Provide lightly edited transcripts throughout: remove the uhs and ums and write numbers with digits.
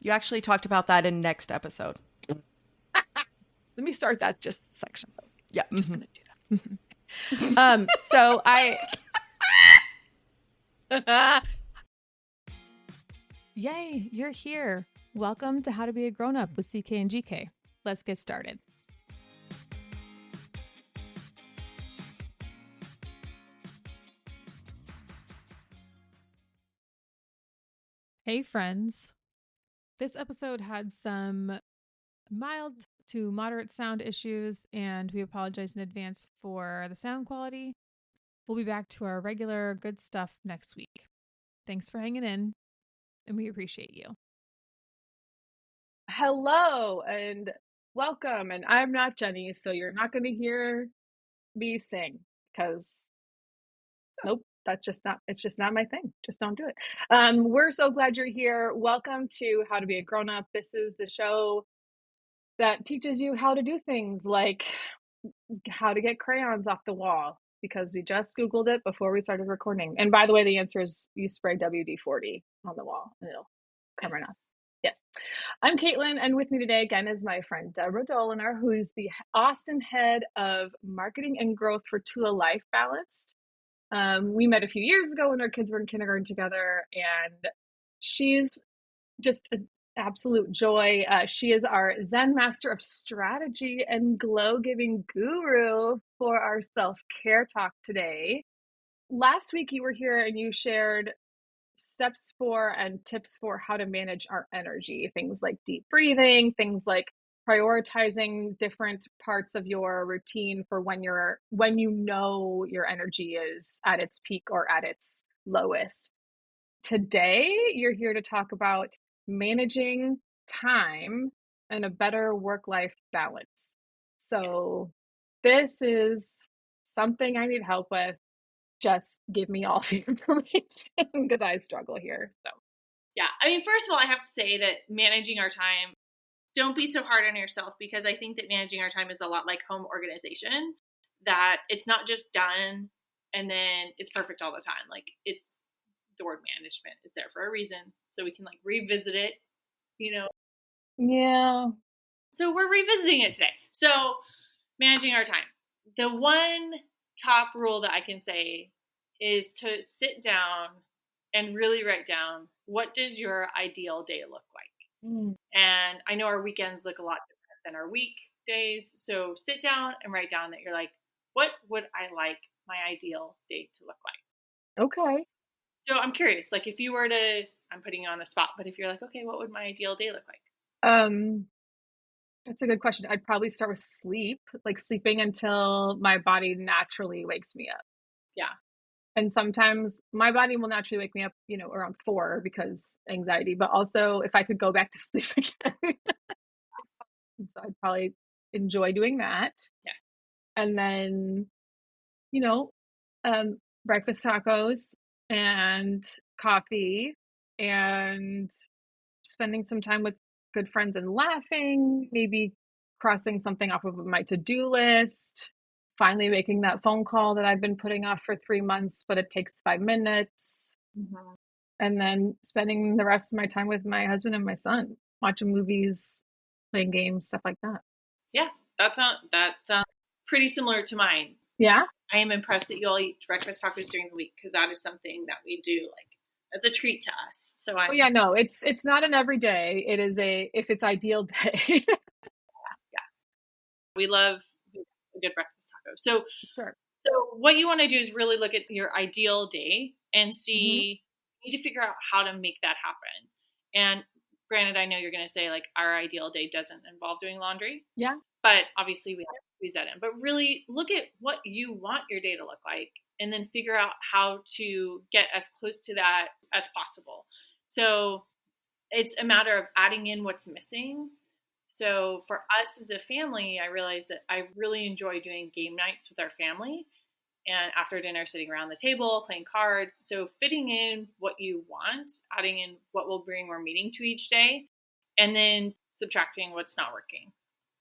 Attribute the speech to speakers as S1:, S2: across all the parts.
S1: You actually talked about that in next episode.
S2: Let me start that just section.
S1: Yeah.
S2: Just going to do that. So Yay, you're here. Welcome to How to Be a Grown-Up with CK and GK. Let's get started. Hey friends. This episode had some mild to moderate sound issues, and we apologize in advance for the sound quality. We'll be back to our regular good stuff next week. Thanks for hanging in, and we appreciate you. Hello and welcome. And I'm not Jenny, so you're not going to hear me sing because nope, it's just not my thing. Just don't do it. We're so glad you're here. Welcome to How to Be a Grown Up. This is the show that teaches you how to do things like how to get crayons off the wall, because we just Googled it before we started recording. And by the way, the answer is you spray WD-40 on the wall and it'll come right off. Yes. I'm Caitlin, and with me today again is my friend Debra Doliner, who is the Austin head of marketing and growth for TULA Life Balanced. We met a few years ago when our kids were in kindergarten together, and she's just an absolute joy. She is our Zen master of strategy and glow-giving guru for our self-care talk today. Last week you were here and you shared steps for and tips for how to manage our energy, things like deep breathing, things like prioritizing different parts of your routine for when you know your energy is at its peak or at its lowest. Today you're here to talk about managing time and a better work-life balance. So this is something I need help with. Just give me all the information because I struggle here. So,
S3: yeah. I mean, first of all, I have to say that managing our time, don't be so hard on yourself, because I think that managing our time is a lot like home organization, that it's not just done and then it's perfect all the time. Like, it's the word management is there for a reason. So we can like revisit it,
S2: Yeah.
S3: So we're revisiting it today. So managing our time. The one top rule that I can say is to sit down and really write down, what does your ideal day look like? And I know our weekends look a lot different than our weekdays. So sit down and write down that you're like, what would I like my ideal day to look like?
S2: Okay.
S3: So I'm curious, like if you were to, I'm putting you on the spot, but if you're like, okay, what would my ideal day look like?
S2: That's a good question. I'd probably start with sleep, like sleeping until my body naturally wakes me up.
S3: Yeah.
S2: And sometimes my body will naturally wake me up, around 4 because anxiety, but also if I could go back to sleep again. So I'd probably enjoy doing that.
S3: Yeah.
S2: And then, breakfast tacos and coffee and spending some time with good friends and laughing, maybe crossing something off of my to-do list, finally making that phone call that I've been putting off for 3 months, but it takes 5 minutes. Mm-hmm. And then spending the rest of my time with my husband and my son, watching movies, playing games, stuff like that.
S3: Yeah, that sounds pretty similar to mine.
S2: Yeah.
S3: I am impressed that you all eat breakfast tacos during the week, because that is something that we do like as a treat to us. So
S2: it's not an everyday. It is if it's ideal day.
S3: Yeah. We love a good breakfast taco. So sure. So what you want to do is really look at your ideal day and see, you need to figure out how to make that happen. And granted, I know you're going to say like our ideal day doesn't involve doing laundry.
S2: Yeah.
S3: But obviously we have to squeeze that in. But really look at what you want your day to look like, and then figure out how to get as close to that as possible. So it's a matter of adding in what's missing. So for us as a family, I realized that I really enjoy doing game nights with our family. And after dinner, sitting around the table, playing cards. So fitting in what you want, adding in what will bring more meaning to each day, and then subtracting what's not working.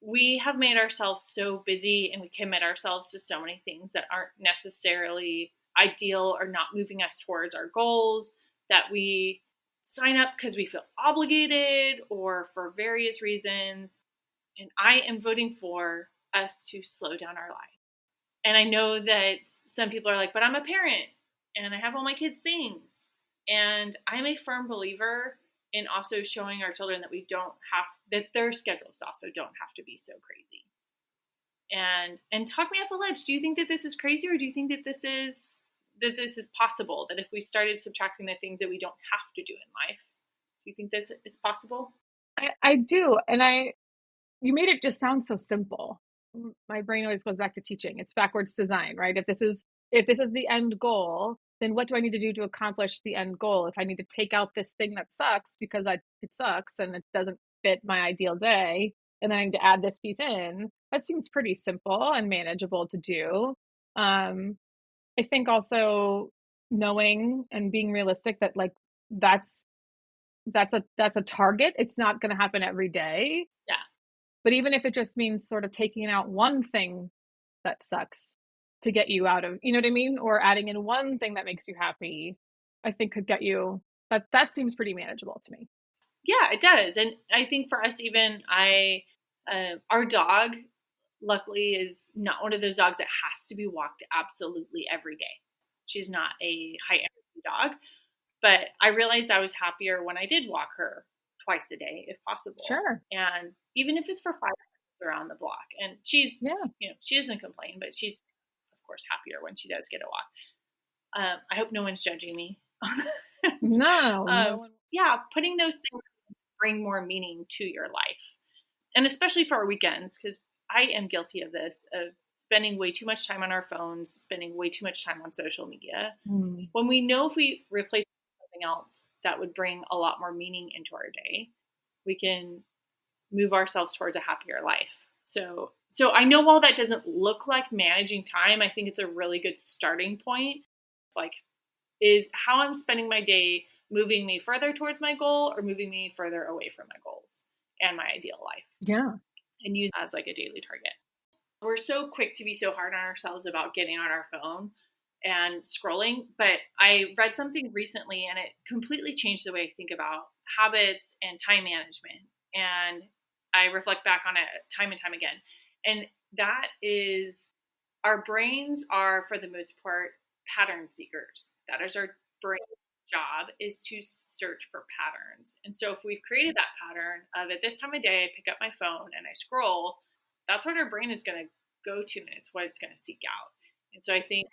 S3: We have made ourselves so busy, and we commit ourselves to so many things that aren't necessarily ideal or not moving us towards our goals, that we sign up because we feel obligated or for various reasons. And I am voting for us to slow down our life. And I know that some people are like, but I'm a parent and I have all my kids' things. And I'm a firm believer in also showing our children that that their schedules also don't have to be so crazy. And talk me off the ledge. Do you think that this is crazy, or do you think that this is possible? That if we started subtracting the things that we don't have to do in life, do you think this is possible?
S2: I do. And you made it just sound so simple. My brain always goes back to teaching. It's backwards design, right? If this is the end goal, then what do I need to do to accomplish the end goal? If I need to take out this thing that sucks because it sucks and it doesn't fit my ideal day, and then I need to add this piece in, that seems pretty simple and manageable to do. I think also knowing and being realistic that like that's that's a target. It's not going to happen every day.
S3: Yeah.
S2: But even if it just means sort of taking out one thing that sucks to get you out of, you know what I mean? Or adding in one thing that makes you happy, I think could get you, that seems pretty manageable to me.
S3: Yeah, it does. And I think for us, even our dog, luckily, is not one of those dogs that has to be walked absolutely every day. She's not a high energy dog, but I realized I was happier when I did walk her twice a day, if possible.
S2: Sure.
S3: And even if it's for 5 minutes around the block, and she's,
S2: Yeah.
S3: She doesn't complain, but she's of course happier when she does get a walk. I hope no one's judging me.
S2: No.
S3: Yeah, putting those things bring more meaning to your life. And especially for our weekends, because I am guilty of this, of spending way too much time on our phones, spending way too much time on social media. When we know if we replace it with something else that would bring a lot more meaning into our day, we can move ourselves towards a happier life. So I know while that doesn't look like managing time, I think it's a really good starting point. Like, is how I'm spending my day moving me further towards my goal or moving me further away from my goals and my ideal life?
S2: Yeah.
S3: And use that as like a daily target. We're so quick to be so hard on ourselves about getting on our phone and scrolling, but I read something recently and it completely changed the way I think about habits and time management. And I reflect back on it time and time again. And that is, our brains are, for the most part, pattern seekers. That is our brain's job, is to search for patterns. And so if we've created that pattern of at this time of day, I pick up my phone and I scroll, that's what our brain is going to go to, and it's what it's going to seek out. And so I think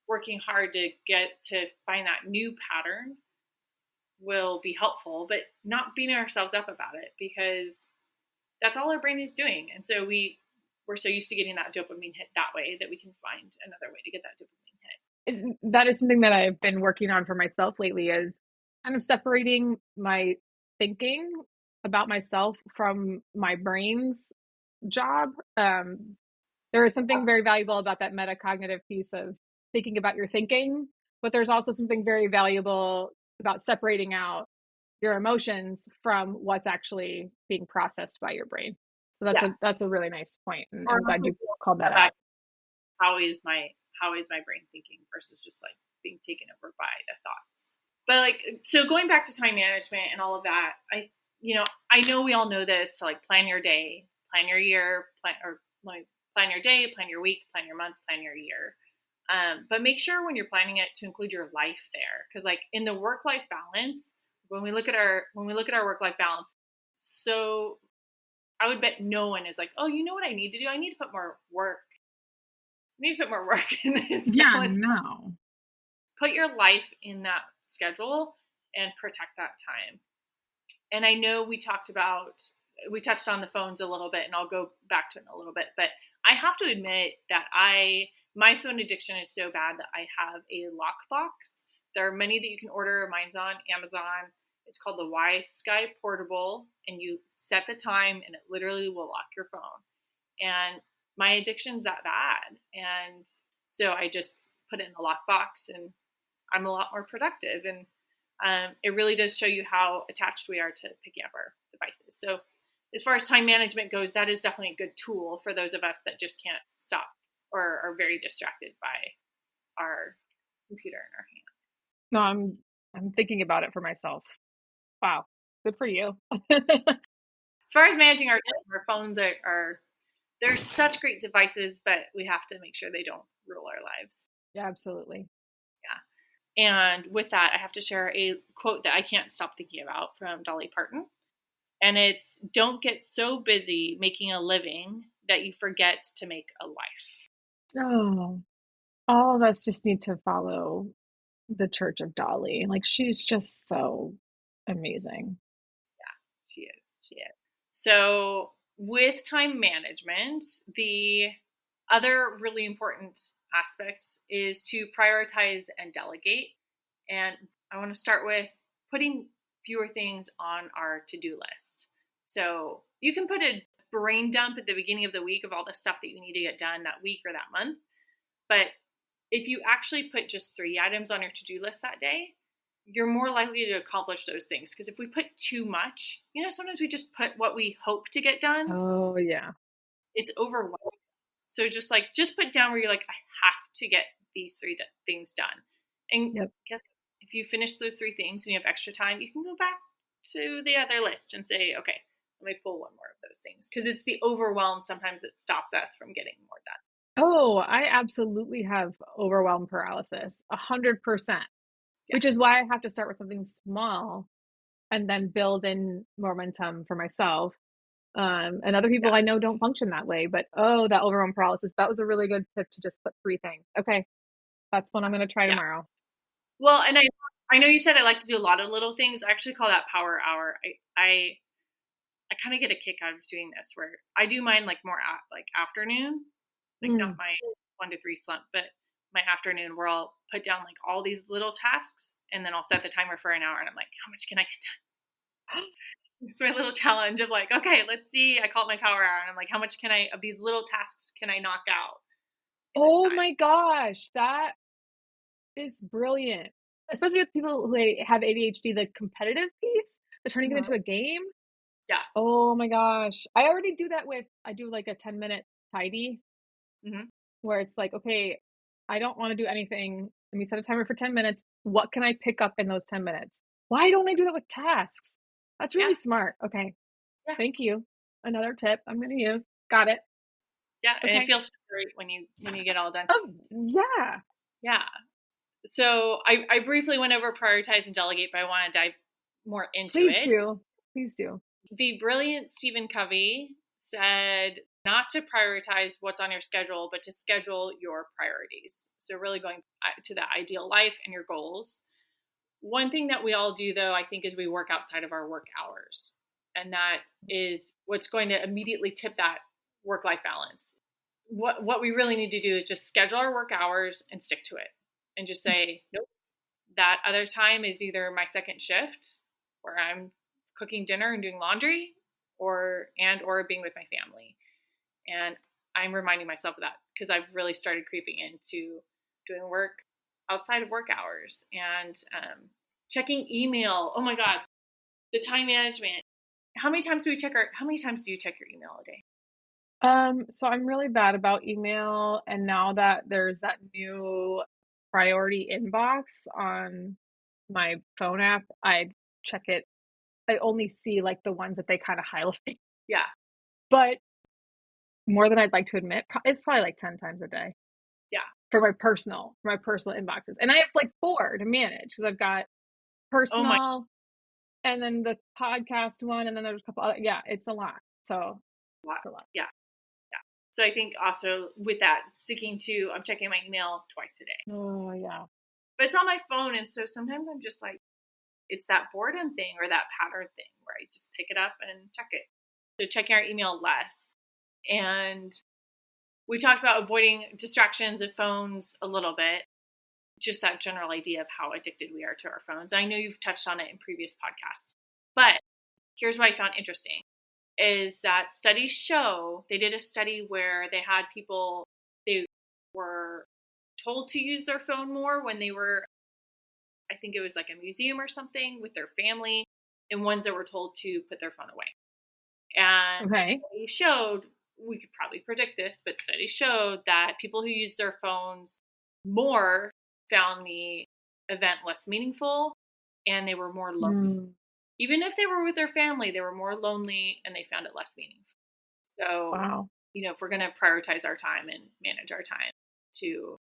S3: working hard to get to find that new pattern will be helpful, but not beating ourselves up about it, because that's all our brain is doing. And so we're so used to getting that dopamine hit that way that we can find another way to get that dopamine hit.
S2: That is something that I've been working on for myself lately, is kind of separating my thinking about myself from my brain's job. There is something very valuable about that metacognitive piece of thinking about your thinking, but there's also something very valuable about separating out your emotions from what's actually being processed by your brain. So that's a really nice point, and I'm glad you called that out.
S3: How is my brain thinking versus just like being taken over by the thoughts? But like, so going back to time management and all of that, I know we all know this, to like plan your day, plan your year, plan your day, plan your week, plan your month, plan your year. But make sure when you're planning it to include your life there, because like in the work-life balance, when we look at our work-life balance, so I would bet no one is like, oh, you know what I need to do? I need to put more work. I need to put more work in this.
S2: Yeah, no.
S3: Put your life in that schedule and protect that time. And I know we touched on the phones a little bit, and I'll go back to it in a little bit, but I have to admit that my phone addiction is so bad that I have a lockbox. There are many that you can order. Mine's on Amazon. It's called the Sky Portable, and you set the time and it literally will lock your phone. And my addiction's that bad. And so I just put it in the lockbox and I'm a lot more productive. And it really does show you how attached we are to picking up our devices. So as far as time management goes, that is definitely a good tool for those of us that just can't stop or are very distracted by our computer in our hand.
S2: No, I'm thinking about it for myself. Wow. Good for you.
S3: As far as managing our phones are they're such great devices, but we have to make sure they don't rule our lives.
S2: Yeah, absolutely.
S3: Yeah. And with that, I have to share a quote that I can't stop thinking about from Dolly Parton. And it's, don't get so busy making a living that you forget to make a life.
S2: Oh, all of us just need to follow the Church of Dolly. Like, she's just so amazing.
S3: She is. She is. So with time management, the other really important aspect is to prioritize and delegate. And I want to start with putting fewer things on our to-do list. So you can put a brain dump at the beginning of the week of all the stuff that you need to get done that week or that month. But if you actually put just 3 items on your to-do list that day, you're more likely to accomplish those things. Because if we put too much, sometimes we just put what we hope to get done.
S2: Oh, yeah.
S3: It's overwhelming. So just put down where you're like, I have to get these 3 things done. And guess if you finish those 3 things and you have extra time, you can go back to the other list and say, okay, let me pull one more of those things. Because it's the overwhelm sometimes that stops us from getting more done.
S2: Oh, I absolutely have overwhelm paralysis, 100%, which is why I have to start with something small and then build in momentum for myself. And other people I know don't function that way, but that overwhelm paralysis, that was a really good tip to just put 3 things. Okay. That's what I'm going to try tomorrow.
S3: Well, and I know you said I like to do a lot of little things. I actually call that power hour. I kind of get a kick out of doing this where I do mine like more afternoon, like not my 1 to 3 slump, but my afternoon where I'll put down like all these little tasks and then I'll set the timer for an hour and I'm like, how much can I get done? It's my little challenge of like, okay, let's see. I call it my power hour and I'm like, how much of these little tasks can I knock out?
S2: Oh my gosh, that is brilliant. Especially with people who have ADHD, the competitive piece, the turning it into a game.
S3: Yeah.
S2: Oh my gosh. I already do that I do like a 10-minute tidy where it's like, okay, I don't want to do anything. Let me set a timer for 10 minutes. What can I pick up in those 10 minutes? Why don't I do that with tasks? That's really smart. Okay.
S3: Yeah.
S2: Thank you. Another tip I'm going to use. Got it.
S3: Yeah. And it feels so great when you get all done.
S2: Oh, yeah.
S3: Yeah. So I briefly went over prioritize and delegate, but I want to dive more into it.
S2: Please do.
S3: The brilliant Stephen Covey said not to prioritize what's on your schedule, but to schedule your priorities. So really going to that ideal life and your goals. One thing that we all do, though, I think, is we work outside of our work hours. And that is what's going to immediately tip that work-life balance. What we really need to do is just schedule our work hours and stick to it. And just say, nope, that other time is either my second shift where I'm cooking dinner and doing laundry or being with my family. And I'm reminding myself of that because I've really started creeping into doing work outside of work hours and checking email. Oh my God, the time management. How many times do you check your email a day?
S2: So I'm really bad about email, and now that there's that new priority inbox on my phone app, I check it. I only see like the ones that they kind of highlight.
S3: Yeah.
S2: But more than I'd like to admit, it's probably like 10 times a day.
S3: Yeah.
S2: For my personal inboxes. And I have like 4 to manage because I've got personal and then the podcast one, and then there's a couple other, it's a lot. So it's a lot.
S3: Yeah. So I think also with that, I'm checking my email twice a day.
S2: Oh, yeah.
S3: But it's on my phone. And so sometimes I'm just like, it's that boredom thing or that pattern thing where I just pick it up and check it. So checking our email less. And we talked about avoiding distractions of phones a little bit. Just that general idea of how addicted we are to our phones. I know you've touched on it in previous podcasts. But here's what I found interesting. Is that studies show, they did a study where they had people, they were told to use their phone more when they were, I think it was like a museum or something with their family, and ones that were told to put their phone away. And they showed, we could probably predict this, but studies showed that people who use their phones more found the event less meaningful and they were more lonely. Even if they were with their family, they were more lonely and they found it less meaningful. So,
S2: Wow.
S3: if we're going to prioritize our time and manage our time, to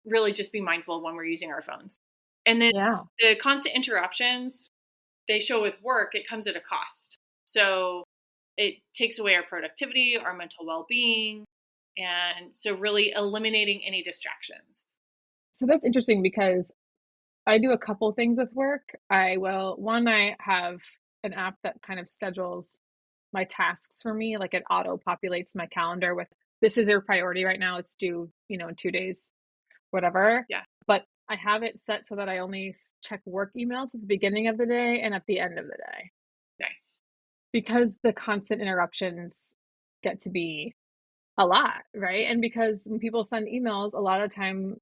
S3: really just be mindful when we're using our phones. And then
S2: Yeah.
S3: the constant interruptions, they show with work, it comes at a cost. So it takes away our productivity, our mental well-being. And so really eliminating any distractions.
S2: So that's interesting because I do a couple things with work. I have an app that kind of schedules my tasks for me. Like it auto populates my calendar with this is your priority right now. It's due, in 2 days, whatever.
S3: Yeah,
S2: But I have it set so that I only check work emails at the beginning of the day and at the end of the day
S3: nice.
S2: because the constant interruptions get to be a lot, right? And because when people send emails, a lot of time,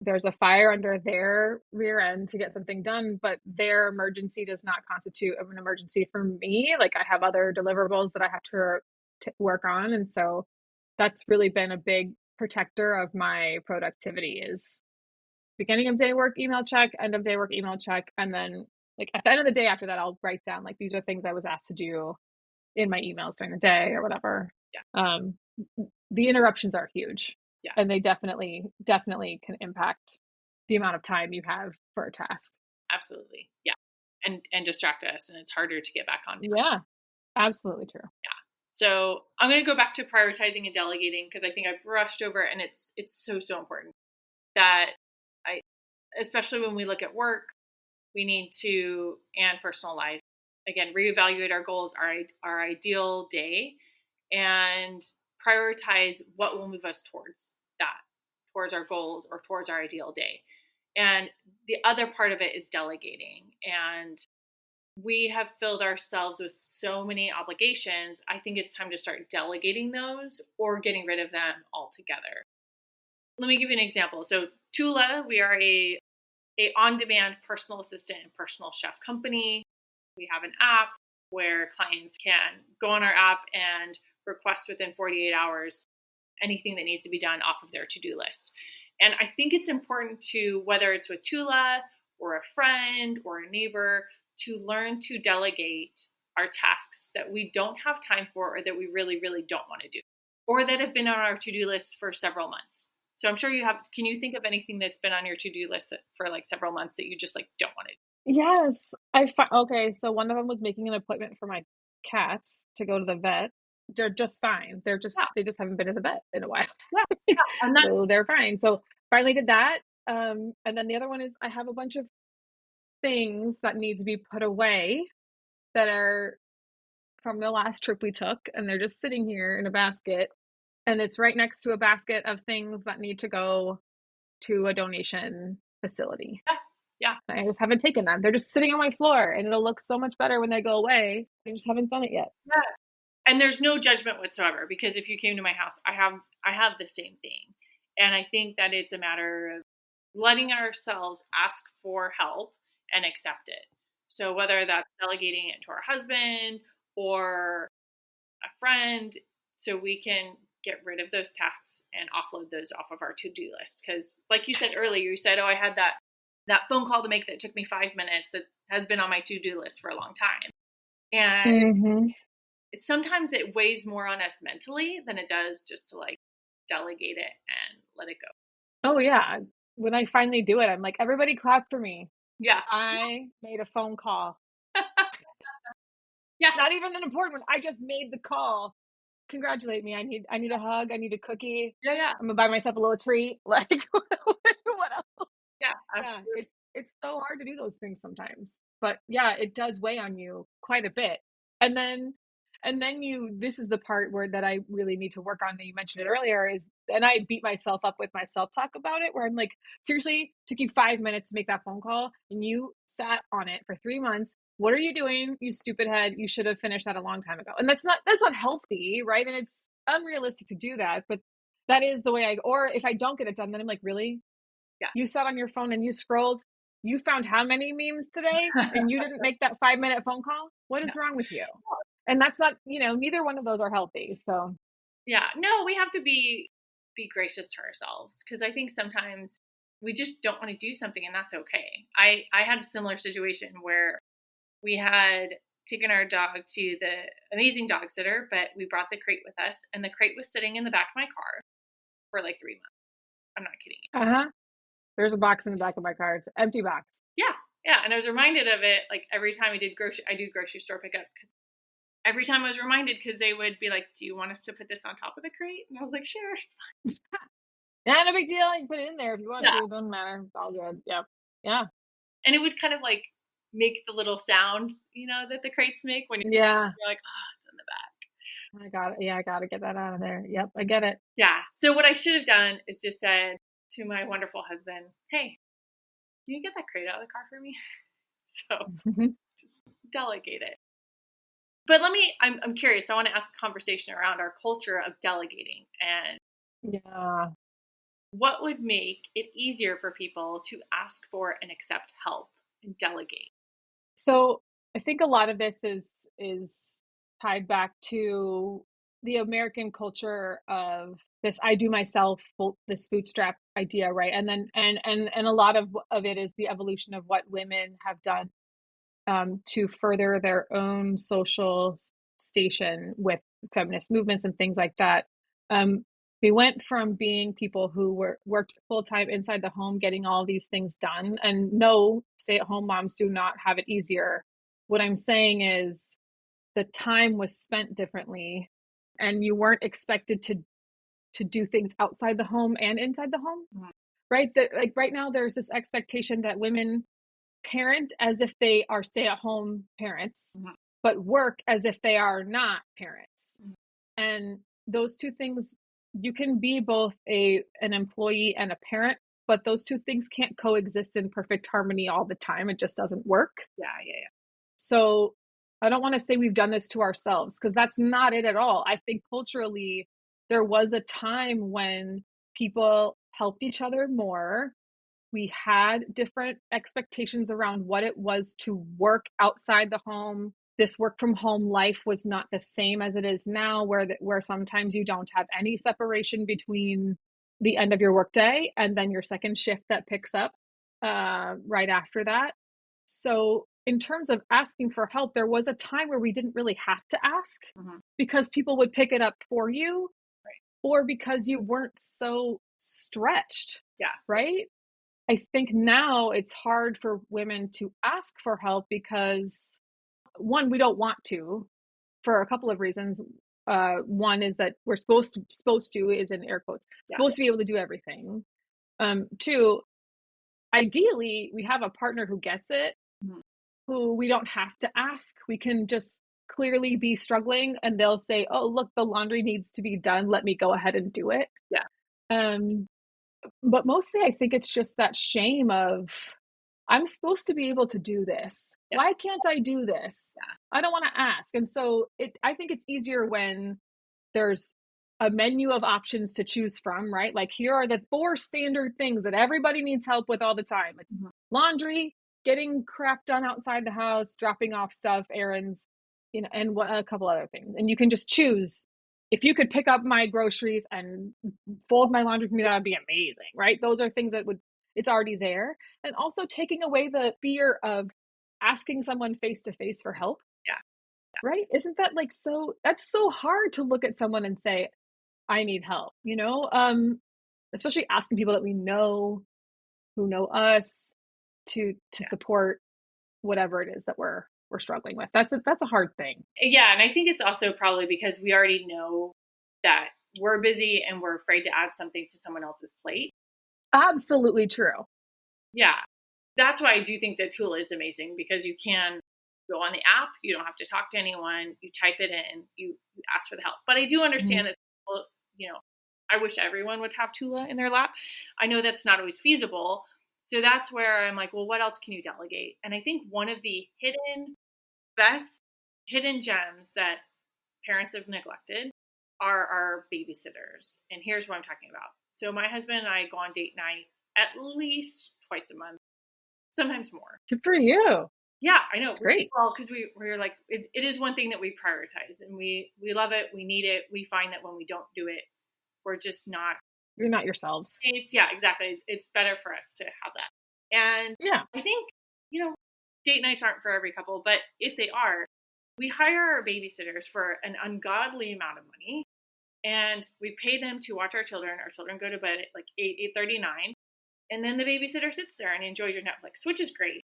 S2: there's a fire under their rear end to get something done, but their emergency does not constitute an emergency for me. Like I have other deliverables that I have to work on. And so that's really been a big protector of my productivity is beginning of day work email check, end of day work email check. And then like at the end of the day after that, I'll write down like these are things I was asked to do in my emails during the day or whatever.
S3: Yeah.
S2: The interruptions are huge.
S3: Yeah.
S2: And they definitely can impact the amount of time you have for a task.
S3: Absolutely. Yeah. And distract us, and it's harder to get back on track.
S2: Yeah, absolutely true.
S3: Yeah. So I'm going to go back to prioritizing and delegating because I think I brushed over it, and it's so important that especially when we look at work, we need to, and personal life, again, reevaluate our goals, our ideal day, and prioritize what will move us towards that, towards our goals or towards our ideal day. And the other part of it is delegating. And we have filled ourselves with so many obligations. I think it's time to start delegating those or getting rid of them altogether. Let me give you an example. So TULA, we are a on-demand personal assistant and personal chef company. We have an app where clients can go on our app and request within 48 hours anything that needs to be done off of their to-do list. And I think it's important to, whether it's with TULA or a friend or a neighbor, to learn to delegate our tasks that we don't have time for or that we really, really don't want to do, or that have been on our to-do list for several months. So I'm sure you have, can you think of anything that's been on your to-do list for like several months that you just like don't want to do?
S2: Yes. Okay, so one of them was making an appointment for my cats to go to the vet. They're just fine.
S3: Yeah.
S2: They just haven't been to the vet in a while.
S3: Yeah. And that,
S2: So they're fine. So finally did that. And then the other one is I have a bunch of things that need to be put away that are from the last trip we took, and they're just sitting here in a basket. And it's right next to a basket of things that need to go to a donation facility.
S3: yeah.
S2: I just haven't taken them. They're just sitting on my floor, and it'll look so much better when they go away. I just haven't done it yet.
S3: Yeah. And there's no judgment whatsoever, because if you came to my house, I have the same thing. And I think that it's a matter of letting ourselves ask for help and accept it. So whether that's delegating it to our husband or a friend, so we can get rid of those tasks and offload those off of our to-do list. Because like you said earlier, you said, oh, I had that phone call to make that took me 5 minutes. That has been on my to-do list for a long time. And sometimes it weighs more on us mentally than it does just to like delegate it and let it go.
S2: Oh, yeah. When I finally do it, I'm like, everybody clap for me.
S3: Yeah.
S2: I made a phone call.
S3: Yeah.
S2: Not even an important one. I just made the call. Congratulate me. I need a hug. I need a cookie.
S3: Yeah.
S2: I'm gonna buy myself a little treat. Like what else?
S3: Yeah.
S2: Yeah. It's so hard to do those things sometimes. But yeah, it does weigh on you quite a bit. And then this is the part where that I really need to work on that you mentioned it earlier is, and I beat myself up with my self-talk about it, where I'm like, seriously, took you 5 minutes to make that phone call and you sat on it for 3 months. What are you doing, you stupid head? You should have finished that a long time ago. And that's not healthy, right? And it's unrealistic to do that, but that is the way or if I don't get it done, then I'm like, really?
S3: Yeah.
S2: You sat on your phone and you scrolled. You found how many memes today and you didn't make that 5-minute phone call? What is wrong with you? And that's not, neither one of those are healthy. So
S3: yeah, no, we have to be gracious to ourselves, because I think sometimes we just don't want to do something, and that's okay. I had a similar situation where we had taken our dog to the amazing dog sitter, but we brought the crate with us, and the crate was sitting in the back of my car for like 3 months. I'm not kidding you.
S2: Uh-huh. There's a box in the back of my car. It's an empty box.
S3: Yeah. Yeah. And I was reminded of it like every time I do grocery store pickup, because every time I was reminded, because they would be like, do you want us to put this on top of the crate? And I was like, sure, it's fine.
S2: Yeah, no big deal. You can put it in there if you want
S3: Yeah.
S2: to. It doesn't matter. It's all good. Yep. Yeah.
S3: And it would kind of like make the little sound, that the crates make when
S2: Yeah.
S3: you're like, oh, it's in the back.
S2: I got it. Yeah, I got to get that out of there. Yep, I get it.
S3: Yeah. So what I should have done is just said to my wonderful husband, hey, can you get that crate out of the car for me? So just delegate it. But I'm curious. I want to ask a conversation around our culture of delegating and
S2: Yeah.
S3: what would make it easier for people to ask for and accept help and delegate.
S2: So I think a lot of this is tied back to the American culture of this I do myself, this bootstrap idea, right? And then and a lot of it is the evolution of what women have done to further their own social station with feminist movements and things like that. Um, we went from being people who worked full time inside the home, getting all these things done. And no, stay at home moms do not have it easier. What I'm saying is the time was spent differently, and you weren't expected to do things outside the home and inside the home, right? Like right now, there's this expectation that women parent as if they are stay-at-home parents, but work as if they are not parents. And those two things, you can be both an employee and a parent, but those two things can't coexist in perfect harmony all the time. It just doesn't work.
S3: Yeah.
S2: So I don't want to say we've done this to ourselves, because that's not it at all. I think culturally, there was a time when people helped each other more. We had different expectations around what it was to work outside the home. This work from home life was not the same as it is now, where sometimes you don't have any separation between the end of your workday and then your second shift that picks up right after that. So in terms of asking for help, there was a time where we didn't really have to ask because people would pick it up for you, or because you weren't so stretched.
S3: Yeah.
S2: Right. I think now it's hard for women to ask for help because, one, we don't want to, for a couple of reasons. One is that we're supposed to is in air quotes, supposed to be able to do everything. Two, ideally, we have a partner who gets it, who we don't have to ask. We can just clearly be struggling, and they'll say, "Oh, look, the laundry needs to be done. Let me go ahead and do it."
S3: Yeah.
S2: But mostly I think it's just that shame of, I'm supposed to be able to do this.
S3: Yeah.
S2: Why can't I do this?
S3: Yeah.
S2: I don't want to ask. And so I think it's easier when there's a menu of options to choose from, right? Like, here are the 4 standard things that everybody needs help with all the time. Like laundry, getting crap done outside the house, dropping off stuff, errands, and a couple other things. And you can just choose. If you could pick up my groceries and fold my laundry for me, that would be amazing, right? Those are things it's already there. And also taking away the fear of asking someone face to face for help.
S3: Yeah.
S2: Right? Isn't that that's so hard to look at someone and say, I need help, especially asking people that we know, who know us, to support whatever it is that we're struggling with. That's a hard thing.
S3: Yeah. And I think it's also probably because we already know that we're busy and we're afraid to add something to someone else's plate.
S2: Absolutely true.
S3: Yeah. That's why I do think that TULA is amazing, because you can go on the app. You don't have to talk to anyone. You type it in, you ask for the help. But I do understand that, I wish everyone would have TULA in their lap. I know that's not always feasible. So that's where I'm like, well, what else can you delegate? And I think one of the best hidden gems that parents have neglected are our babysitters. And here's what I'm talking about. So my husband and I go on date night at least twice a month, sometimes more.
S2: Good for you.
S3: Yeah, I know.
S2: It's great.
S3: Well, because we're like, it is one thing that we prioritize, and we love it. We need it. We find that when we don't do it, we're just not.
S2: You're not yourselves.
S3: Yeah, exactly. It's better for us to have that. And
S2: yeah,
S3: I think, date nights aren't for every couple, but if they are, we hire our babysitters for an ungodly amount of money, and we pay them to watch our children. Our children go to bed at like 8:39, and then the babysitter sits there and enjoys your Netflix, which is great.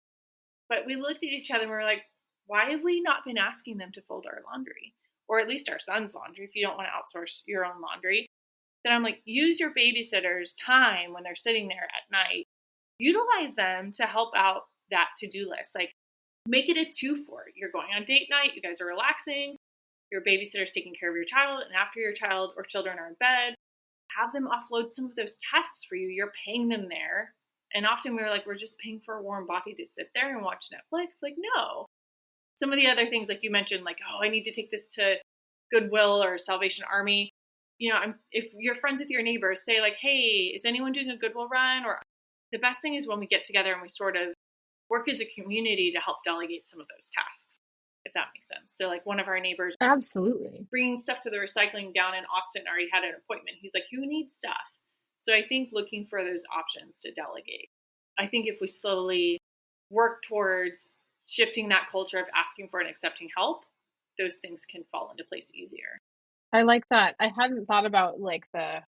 S3: But we looked at each other and we were like, why have we not been asking them to fold our laundry? Or at least our son's laundry, if you don't want to outsource your own laundry. Then I'm like, use your babysitter's time when they're sitting there at night. Utilize them to help out that to-do list. Like, make it a 2-for. You're going on date night, you guys are relaxing, your babysitter's taking care of your child, and after your child or children are in bed, have them offload some of those tasks for you. You're paying them there. And often we're like, we're just paying for a warm body to sit there and watch Netflix. Like, no. Some of the other things, like you mentioned, like, oh, I need to take this to Goodwill or Salvation Army. You know, if you're friends with your neighbors, say like, hey, is anyone doing a Goodwill run? Or the best thing is when we get together and we sort of work as a community to help delegate some of those tasks, if that makes sense. So like one of our neighbors,
S2: Absolutely,
S3: bringing stuff to the recycling down in Austin, already had an appointment. He's like, who needs stuff? So I think looking for those options to delegate. I think if we slowly work towards shifting that culture of asking for and accepting help, those things can fall into place easier.
S2: I like that. I hadn't thought about like the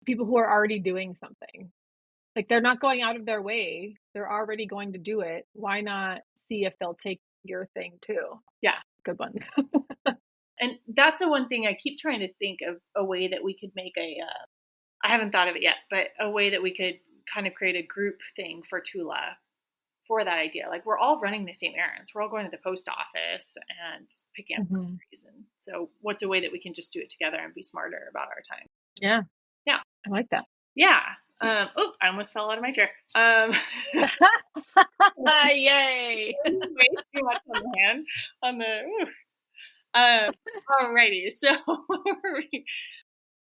S2: people who are already doing something. Like, they're not going out of their way. They're already going to do it. Why not see if they'll take your thing too?
S3: Yeah.
S2: Good one.
S3: And that's the one thing I keep trying to think of, a way that we could make I haven't thought of it yet, but a way that we could kind of create a group thing for TULA for that idea. Like, we're all running the same errands. We're all going to the post office and picking up groceries. And so what's a way that we can just do it together and be smarter about our time?
S2: Yeah.
S3: Yeah.
S2: I like that.
S3: Yeah. I almost fell out of my chair.
S2: Yay.
S3: Way too much on the hand. Alrighty. So,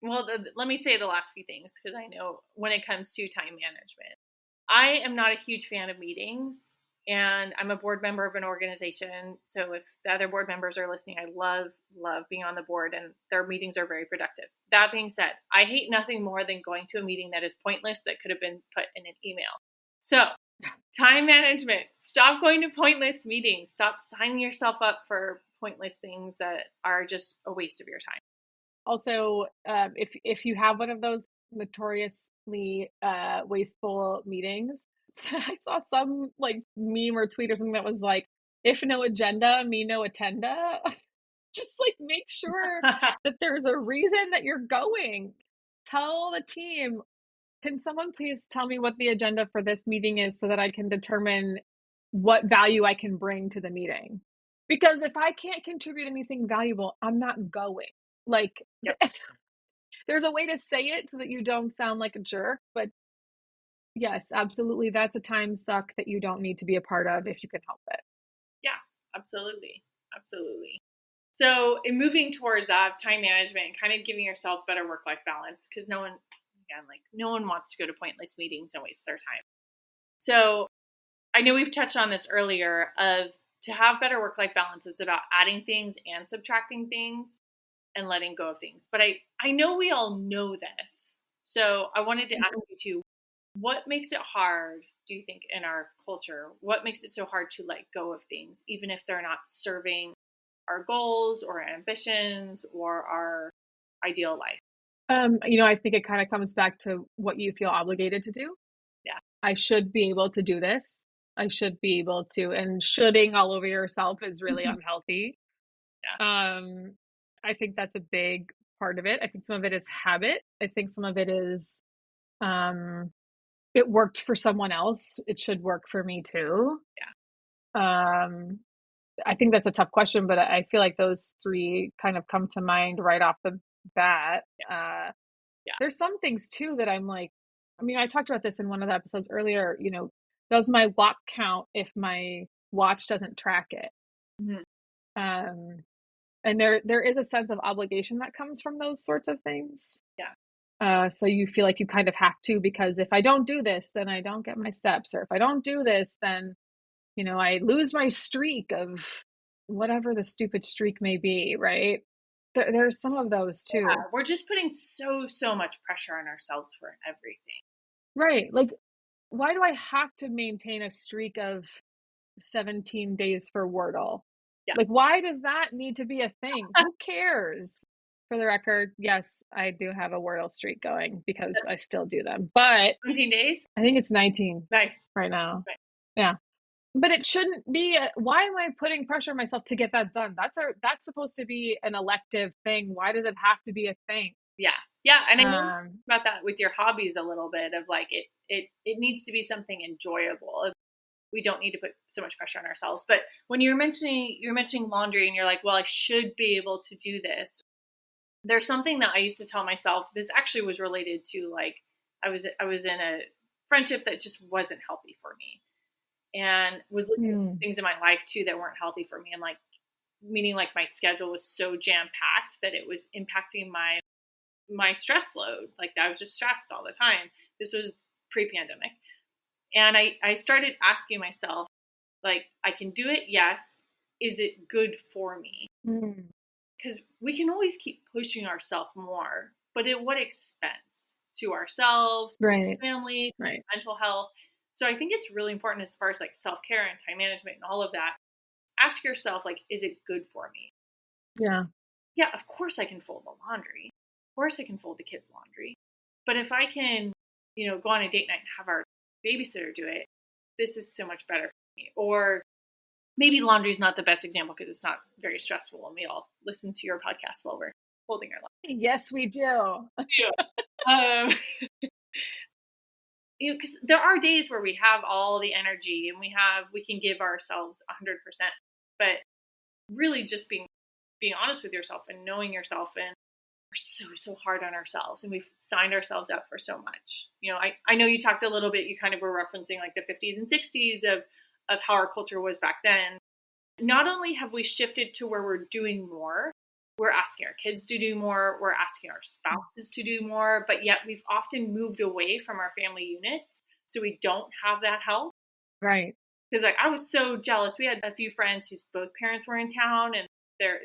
S3: well, let me say the last few things, because I know when it comes to time management, I am not a huge fan of meetings, and I'm a board member of an organization. So if the other board members are listening, I love being on the board, and their meetings are very productive. That being said, I hate nothing more than going to a meeting that is pointless, that could have been put in an email. So time management, stop going to pointless meetings. Stop signing yourself up for pointless things that are just a waste of your time.
S2: Also, if you have one of those notoriously wasteful meetings, I saw some like meme or tweet or something that was like, if no agenda, me no attenda. Just like make sure that there's a reason that you're going. Tell the team, can someone please tell me what the agenda for this meeting is so that I can determine what value I can bring to the meeting? Because if I can't contribute anything valuable, I'm not going. Like,
S3: Yep.
S2: there's a way to say it so that you don't sound like a jerk, but yes, absolutely, that's a time suck that you don't need to be a part of if you can help it.
S3: Yeah, absolutely. So in moving towards that time management and kind of giving yourself better work-life balance, because no one wants to go to pointless meetings and waste their time. So I know we've touched on this earlier, of to have better work-life balance, it's about adding things and subtracting things and letting go of things. But I know we all know this. So I wanted to ask you too, what makes it hard, do you think, in our culture? What makes it so hard to let go of things, even if they're not serving our goals or ambitions or our ideal life?
S2: I think it kind of comes back to what you feel obligated to do.
S3: Yeah.
S2: I should be able to do this. I should be able to, and shoulding all over yourself is really unhealthy.
S3: Yeah.
S2: I think that's a big part of it. I think some of it is habit. I think some of it is, it worked for someone else, it should work for me too.
S3: Yeah.
S2: I think that's a tough question, but I feel like those three kind of come to mind right off the bat.
S3: Yeah.
S2: There's some things too that I'm like, I mean, I talked about this in one of the episodes earlier, does my walk count if my watch doesn't track it?
S3: Mm-hmm.
S2: And there is a sense of obligation that comes from those sorts of things.
S3: Yeah.
S2: So you feel like you kind of have to, because if I don't do this, then I don't get my steps. Or if I don't do this, then, I lose my streak of whatever the stupid streak may be, right? There's some of those too.
S3: Yeah, we're just putting so much pressure on ourselves for everything.
S2: Right. Like, why do I have to maintain a streak of 17 days for Wordle.
S3: Yeah.
S2: Like, why does that need to be a thing? Who cares? For the record, yes, I do have a Wordle streak going because I still do them. But
S3: 17 days?
S2: I think it's 19
S3: Nice.
S2: right now.
S3: Right.
S2: Yeah. But it shouldn't be why am I putting pressure on myself to get that done? That's supposed to be an elective thing. Why does it have to be a thing?
S3: Yeah. Yeah. And I know about that with your hobbies a little bit of like it needs to be something enjoyable. We don't need to put so much pressure on ourselves. But when you're mentioning laundry and you're like, well, I should be able to do this. There's something that I used to tell myself. This actually was related to like I was in a friendship that just wasn't healthy for me, and was looking at things in my life too that weren't healthy for me, and like meaning like my schedule was so jam packed that it was impacting my stress load. Like I was just stressed all the time. This was pre-pandemic, and I started asking myself, like, I can do it. Yes. Is it good for me? Because we can always keep pushing ourselves more, but at what expense to ourselves,
S2: Right.
S3: family,
S2: Right.
S3: mental health. So I think it's really important as far as like self-care and time management and all of that. Ask yourself, like, is it good for me?
S2: Yeah.
S3: Yeah, of course I can fold the laundry. Of course I can fold the kids' laundry. But if I can, go on a date night and have our babysitter do it, this is so much better for me. Or maybe laundry is not the best example because it's not very stressful and we all listen to your podcast while we're folding our laundry.
S2: Yes, we do.
S3: Because there are days where we have all the energy and we can give ourselves 100%, but really just being honest with yourself and knowing yourself, and we're so hard on ourselves and we've signed ourselves up for so much. I know you talked a little bit, you kind of were referencing like the 50s and 60s of how our culture was back then. Not only have we shifted to where we're doing more, we're asking our kids to do more, we're asking our spouses to do more, but yet we've often moved away from our family units, so we don't have that help.
S2: Right.
S3: Because like I was so jealous. We had a few friends whose both parents were in town and their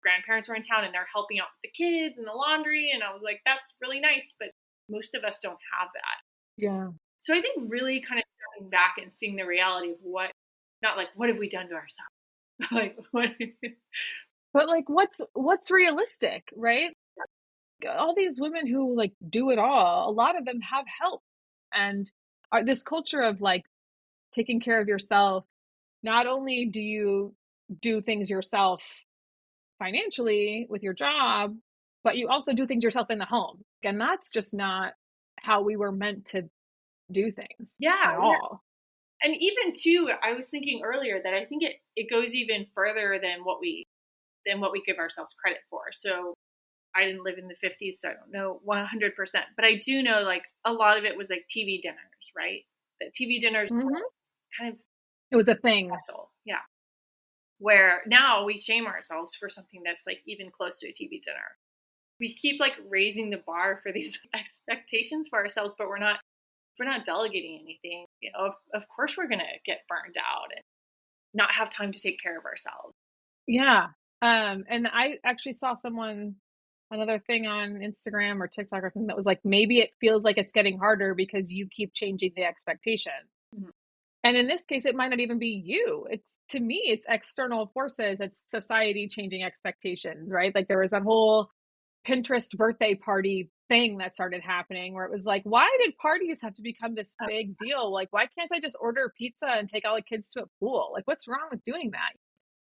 S3: grandparents were in town and they're helping out with the kids and the laundry, and I was like, that's really nice, but most of us don't have that.
S2: Yeah.
S3: So I think really kind of stepping back and seeing the reality of not like what have we done to ourselves? Like what?
S2: But like what's realistic, right? All these women who like do it all, a lot of them have help. And this culture of like taking care of yourself, not only do you do things yourself financially with your job, but you also do things yourself in the home. And that's just not how we were meant to do things at all.
S3: And even too, I was thinking earlier that I think it goes even further than what we give ourselves credit for. So I didn't live in the 50s, so I don't know 100%, but I do know like a lot of it was like TV dinners, right? That TV dinners were kind of,
S2: it was a thing.
S3: Special. Yeah. Where now we shame ourselves for something that's like even close to a TV dinner. We keep like raising the bar for these expectations for ourselves, but we're not delegating anything. Of course we're going to get burned out and not have time to take care of ourselves.
S2: Yeah. And I actually saw another thing on Instagram or TikTok or something that was like, maybe it feels like it's getting harder because you keep changing the expectation. Mm-hmm. And in this case, it might not even be you. To me, it's external forces. It's society changing expectations, right? Like there was that whole Pinterest birthday party thing that started happening where it was like, why did parties have to become this big deal? Like, why can't I just order pizza and take all the kids to a pool? Like, what's wrong with doing that?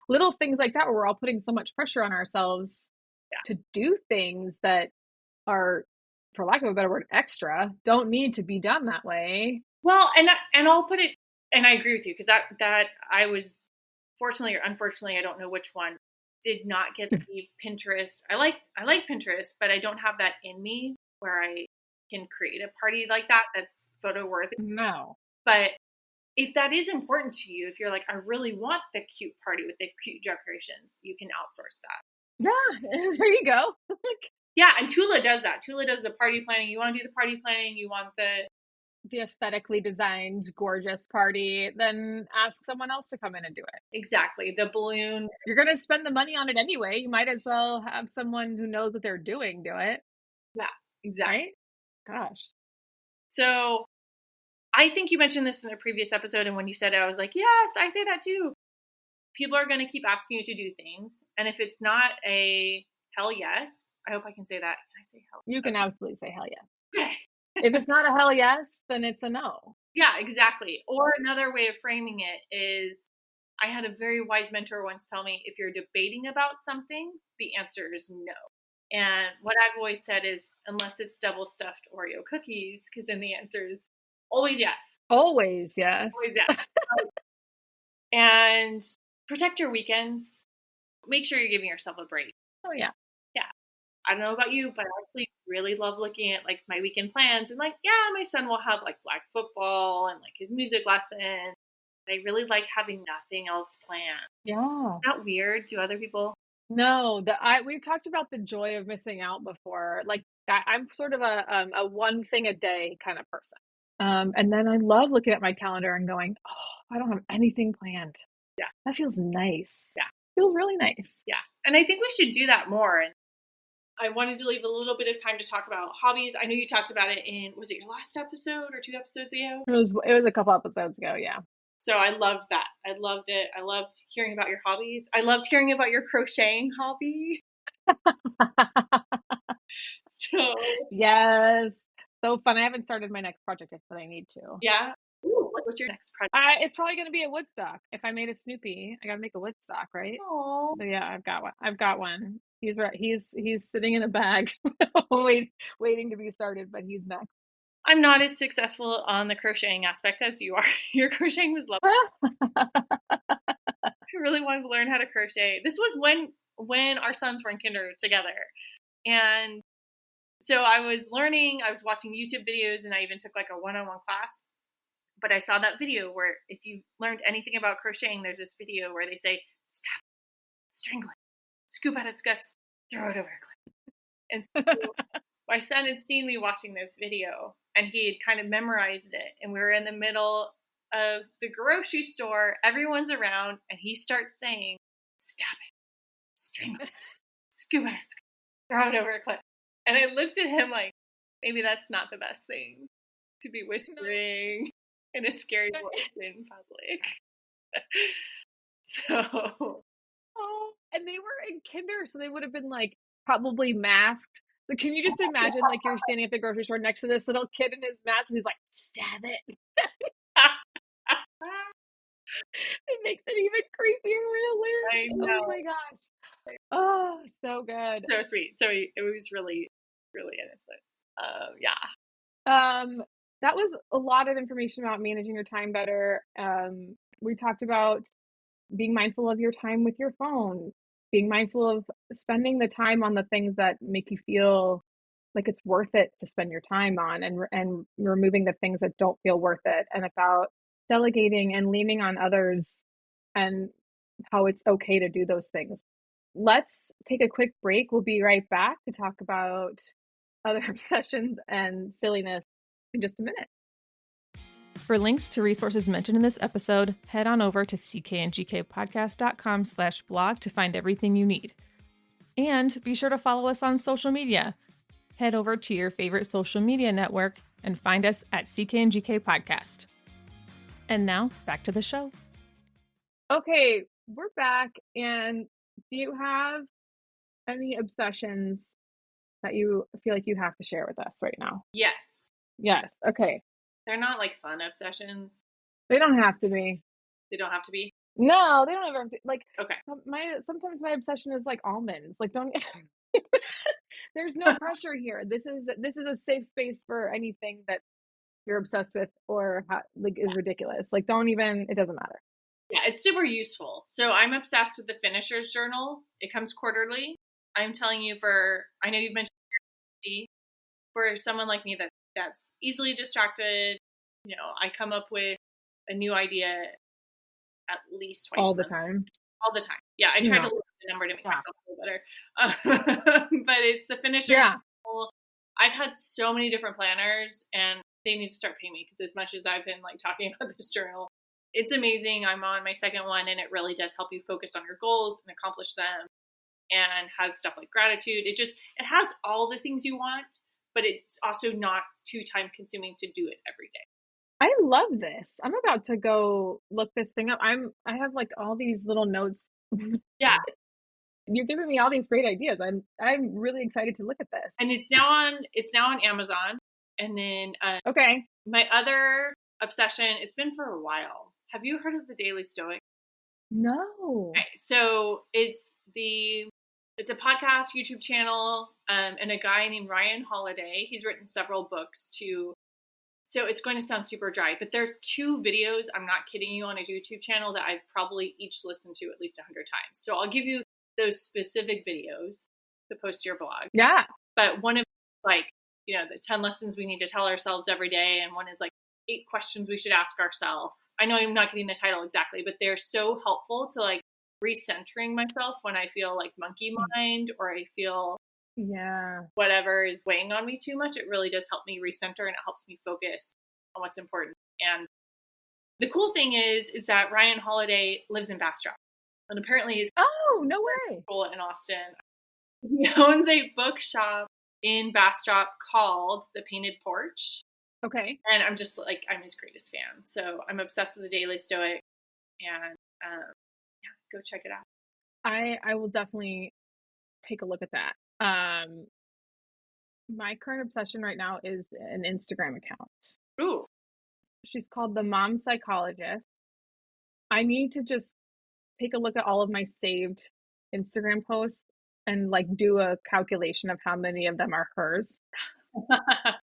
S2: Little things like that where we're all putting so much pressure on ourselves to do things that are, for lack of a better word, extra, don't need to be done that way.
S3: Well, and I'll put it, and I agree with you, because that I was, fortunately or unfortunately, I don't know which one, did not get the Pinterest. I like Pinterest, but I don't have that in me where I can create a party like that that's photo worthy.
S2: No.
S3: But if that is important to you, if you're like, I really want the cute party with the cute decorations, you can outsource that.
S2: Yeah, there you go.
S3: Yeah, and TULA does that. TULA does the party planning. You want to do the party planning, you want
S2: the aesthetically designed, gorgeous party, then ask someone else to come in and do it.
S3: Exactly. The balloon.
S2: If you're going to spend the money on it anyway, you might as well have someone who knows what they're doing do it.
S3: Yeah, exactly.
S2: Right? Gosh.
S3: So I think you mentioned this in a previous episode, and when you said it, I was like, yes, I say that too. People are going to keep asking you to do things, and if it's not a hell yes, I hope I can say that. Can I say hell?
S2: You can absolutely say hell yes.
S3: Okay.
S2: If it's not a hell yes, then it's a no.
S3: Yeah, exactly. Or another way of framing it is, I had a very wise mentor once tell me, if you're debating about something, the answer is no. And what I've always said is, unless it's double stuffed Oreo cookies, because then the answer is always yes.
S2: Always yes.
S3: Always yes. And protect your weekends. Make sure you're giving yourself a break.
S2: Oh yeah.
S3: Yeah. I don't know about you, but I actually really love looking at like my weekend plans and like, yeah, my son will have like flag football and like his music lesson. I really like having nothing else planned.
S2: Yeah.
S3: Is that weird? Do other people?
S2: No, we've talked about the joy of missing out before. Like I'm sort of a one thing a day kind of person. And then I love looking at my calendar and going, oh, I don't have anything planned.
S3: Yeah.
S2: That feels nice.
S3: Yeah.
S2: Feels really nice.
S3: Yeah. And I think we should do that more. And I wanted to leave a little bit of time to talk about hobbies. I know you talked about it in, was it your last episode or 2 episodes ago?
S2: It was a couple episodes ago, yeah.
S3: So I loved that. I loved it. I loved hearing about your hobbies. I loved hearing about your crocheting hobby. So
S2: yes. So fun. I haven't started my next project yet, but I need to.
S3: Yeah. Ooh, what's your next project?
S2: It's probably going to be a Woodstock. If I made a Snoopy, I got to make a Woodstock, right?
S3: Oh.
S2: So yeah, I've got one. He's right. He's sitting in a bag, waiting to be started, but he's next.
S3: I'm not as successful on the crocheting aspect as you are. Your crocheting was lovely. I really wanted to learn how to crochet. This was when our sons were in kinder together. And so I was learning, I was watching YouTube videos, and I even took like a one-on-one class. But I saw that video where if you've learned anything about crocheting, there's this video where they say, stab, strangle it, scoop out its guts, throw it over a cliff. And so my son had seen me watching this video, and he had kind of memorized it. And we were in the middle of the grocery store, everyone's around, and he starts saying, stab it, strangle it, scoop out its guts, throw it over a cliff. And I looked at him like, maybe that's not the best thing to be whispering in a scary voice in public. So.
S2: Oh, and they were in kinder, so they would have been like probably masked. So can you just imagine like you're standing at the grocery store next to this little kid in his mask, and he's like, stab it. It makes it even creepier and hilarious. Oh my gosh. Oh, so good.
S3: So sweet. So it was really, really innocent.
S2: That was a lot of information about managing your time better. We talked about being mindful of your time with your phone, being mindful of spending the time on the things that make you feel like it's worth it to spend your time on, and removing the things that don't feel worth it, and about delegating and leaning on others and how it's okay to do those things. Let's take a quick break. We'll be right back to talk about other obsessions and silliness in just a minute.
S1: For links to resources mentioned in this episode, head on over to ckandgkpodcast.com/blog to find everything you need. And be sure to follow us on social media. Head over to your favorite social media network and find us at CKNGK Podcast. And now, back to the show.
S2: Okay, we're back. And do you have any obsessions that you feel like you have to share with us right now?
S3: Yes.
S2: Yes. Okay.
S3: They're not like fun obsessions.
S2: They don't have to be.
S3: They don't have to be.
S2: No, they don't ever have to. Like,
S3: okay.
S2: Sometimes my obsession is like almonds. Like, don't. There's no pressure here. This is a safe space for anything that you're obsessed with or is ridiculous. Like, don't even. It doesn't matter.
S3: Yeah, it's super useful. So I'm obsessed with the Finisher's Journal. It comes quarterly. I'm telling you, I know you've mentioned for someone like me that's easily distracted. I come up with a new idea at least twice
S2: all
S3: a
S2: the
S3: month.
S2: time.
S3: All the time. Yeah, I try to look at the number to make myself feel better. But it's the Finisher's Journal. I've had so many different planners, and they need to start paying me, because as much as I've been like talking about this journal, it's amazing. I'm on my second one, and it really does help you focus on your goals and accomplish them, and has stuff like gratitude. It has all the things you want, but it's also not too time consuming to do it every day.
S2: I love this. I'm about to go look this thing up. I have like all these little notes.
S3: Yeah.
S2: You're giving me all these great ideas. I'm really excited to look at this.
S3: And it's now on Amazon. And then
S2: Okay.
S3: my other obsession, it's been for a while. Have you heard of the Daily Stoic?
S2: No.
S3: Okay, so it's a podcast, YouTube channel, and a guy named Ryan Holiday. He's written several books too. So it's going to sound super dry, but there's 2 videos, I'm not kidding you, on his YouTube channel that I've probably each listened to at least 100 times. So I'll give you those specific videos to post to your blog.
S2: Yeah.
S3: But one of like, the 10 lessons we need to tell ourselves every day, and one is like 8 questions we should ask ourselves. I know I'm not getting the title exactly, but they're so helpful to like recentering myself when I feel like monkey mind, or I feel whatever is weighing on me too much. It really does help me recenter, and it helps me focus on what's important. And the cool thing is that Ryan Holiday lives in Bastrop, and apparently he's
S2: no way.
S3: in Austin. He owns a bookshop in Bastrop called The Painted Porch.
S2: Okay.
S3: And I'm just like, I'm his greatest fan. So I'm obsessed with the Daily Stoic, and go check it out.
S2: I will definitely take a look at that. My current obsession right now is an Instagram account.
S3: Ooh.
S2: She's called The Mom Psychologist. I need to just take a look at all of my saved Instagram posts and like do a calculation of how many of them are hers.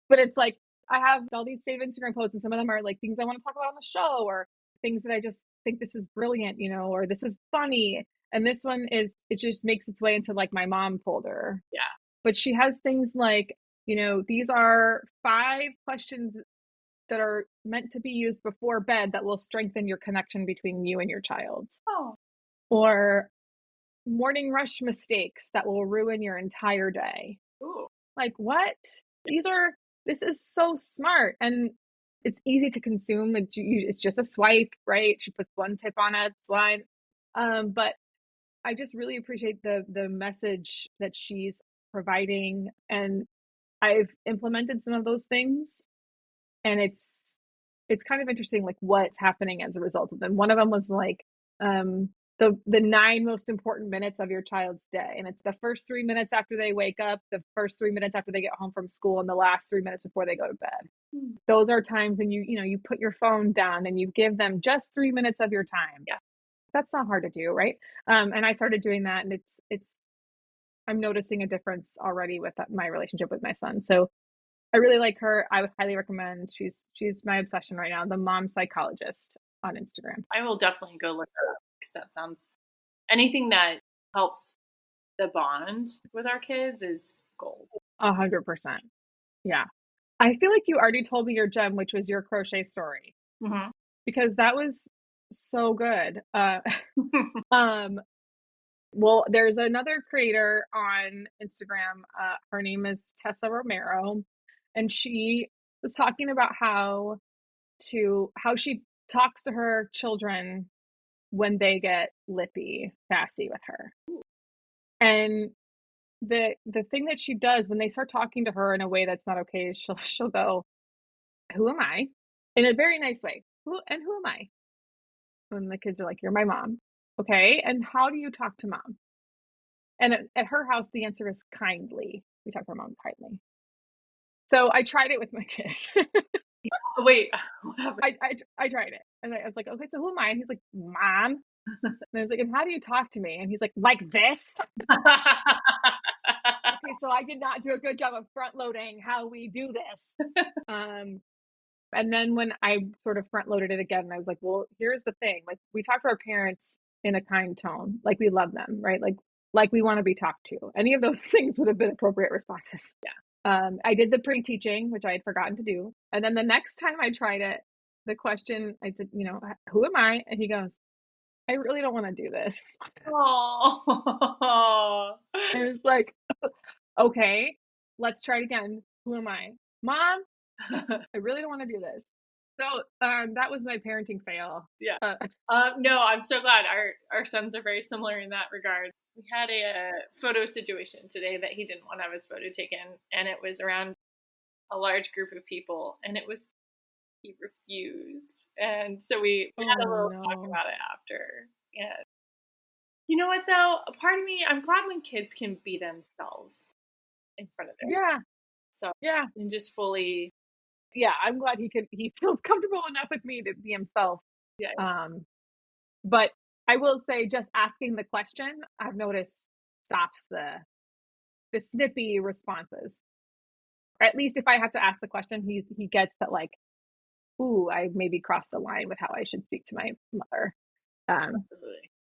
S2: But it's like, I have all these saved Instagram posts, and some of them are like things I want to talk about on the show, or things that I just think this is brilliant, or this is funny. And this one it just makes its way into like my mom folder.
S3: Yeah.
S2: But she has things like, these are 5 questions that are meant to be used before bed that will strengthen your connection between you and your child.
S3: Oh.
S2: Or morning rush mistakes that will ruin your entire day.
S3: Ooh.
S2: Like, what? This is so smart, and it's easy to consume. It's just a swipe, right? She puts one tip on it, it's fine. But I just really appreciate the message that she's providing, and I've implemented some of those things, and it's kind of interesting, like what's happening as a result of them. One of them was like, the 9 most important minutes of your child's day, and it's the first 3 minutes after they wake up, the first 3 minutes after they get home from school, and the last 3 minutes before they go to bed. Those are times when you put your phone down and you give them just 3 minutes of your time.
S3: Yeah,
S2: that's not hard to do, right? And I started doing that, and I'm noticing a difference already with my relationship with my son. So I really like her. I would highly recommend. She's my obsession right now. The Mom Psychologist on Instagram.
S3: I will definitely go look her up, because that sounds, anything that helps the bond with our kids is gold.
S2: 100%. Yeah. I feel like you already told me your gem, which was your crochet story, because that was so good. Well, there's another creator on Instagram. Her name is Tessa Romero, and she was talking about how she talks to her children when they get lippy, sassy with her. And the thing that she does when they start talking to her in a way that's not okay is she'll go, "Who am I?" in a very nice way. Who am I? When the kids are like, "You're my mom." Okay, and how do you talk to mom? And at her house, the answer is kindly. We talk to our mom kindly. So I tried it with my kid.
S3: Wait, what happened?
S2: I tried it, and I was like, "Okay, so who am I?" And he's like, "Mom." And I was like, "And how do you talk to me?" And he's like this. Okay, so I did not do a good job of front loading how we do this. And then when I sort of front loaded it again, I was like, well, here's the thing. Like, we talk to our parents in a kind tone, like we love them, right? Like we want to be talked to. Any of those things would have been appropriate responses.
S3: Yeah.
S2: I did the pre-teaching, which I had forgotten to do. And then the next time I tried it, the question, I said, who am I? And he goes, I really don't want to do this.
S3: Oh.
S2: And it's like, okay, let's try it again. Who am I? Mom, I really don't want to do this. So that was my parenting fail.
S3: Yeah. No, I'm so glad our sons are very similar in that regard. We had a photo situation today that he didn't want to have his photo taken, and it was around a large group of people, and it was he refused. And so we had a little talk about it after. And you know what, though? A part of me, I'm glad when kids can be themselves in front of their So and just fully.
S2: Yeah, I'm glad he feels comfortable enough with me to be himself.
S3: Yeah.
S2: But I will say, just asking the question, I've noticed, stops the snippy responses. Or at least if I have to ask the question, he gets that, like, ooh, I maybe crossed the line with how I should speak to my mother.
S3: Absolutely.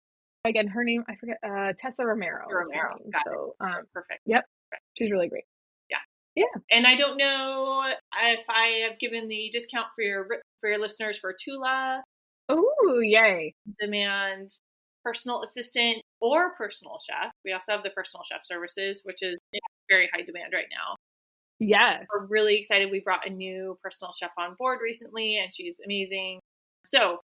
S2: Again, her name, I forget, Tessa Romero.
S3: Tessa Romero.
S2: Is her name.
S3: Got
S2: So,
S3: perfect.
S2: Yep. She's really great.
S3: Yeah. And I don't know if I have given the discount for your listeners for TULA.
S2: Ooh, yay.
S3: Demand personal assistant or personal chef. We also have the personal chef services, which is in very high demand right now.
S2: Yes.
S3: We're really excited. We brought a new personal chef on board recently, and she's amazing. So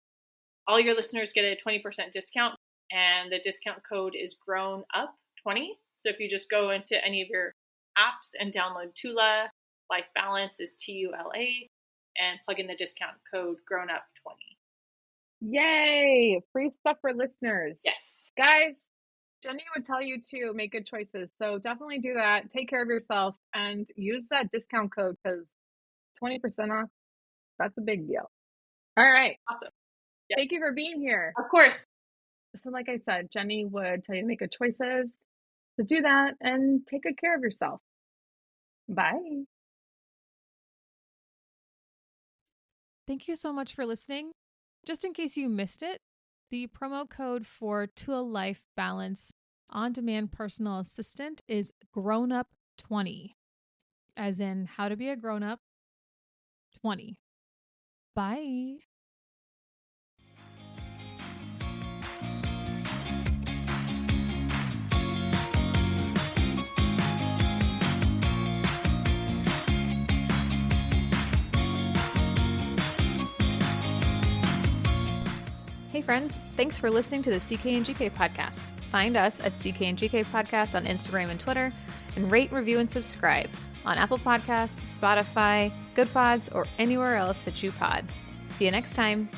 S3: all your listeners get a 20% discount, and the discount code is GROWNUP20. So if you just go into any of your apps and download TULA, Life Balance is TULA, and plug in the discount code GROWNUP20.
S2: Yay! Free stuff for listeners.
S3: Yes.
S2: Guys, Jenny would tell you to make good choices. So definitely do that. Take care of yourself and use that discount code, because 20% off, that's a big deal. All right.
S3: Awesome.
S2: Yeah. Thank you for being here.
S3: Of course.
S2: So like I said, Jenny would tell you to make good choices, to do that, and take good care of yourself. Bye.
S1: Thank you so much for listening. Just in case you missed it, the promo code for TULA Life Balance on-demand personal assistant is GROWNUP20, as in how to be a grown-up 20. Bye. Hey friends, thanks for listening to the CK and GK podcast. Find us at CK and GK podcast on Instagram and Twitter, and rate, review, and subscribe on Apple Podcasts, Spotify, Good Pods, or anywhere else that you pod. See you next time.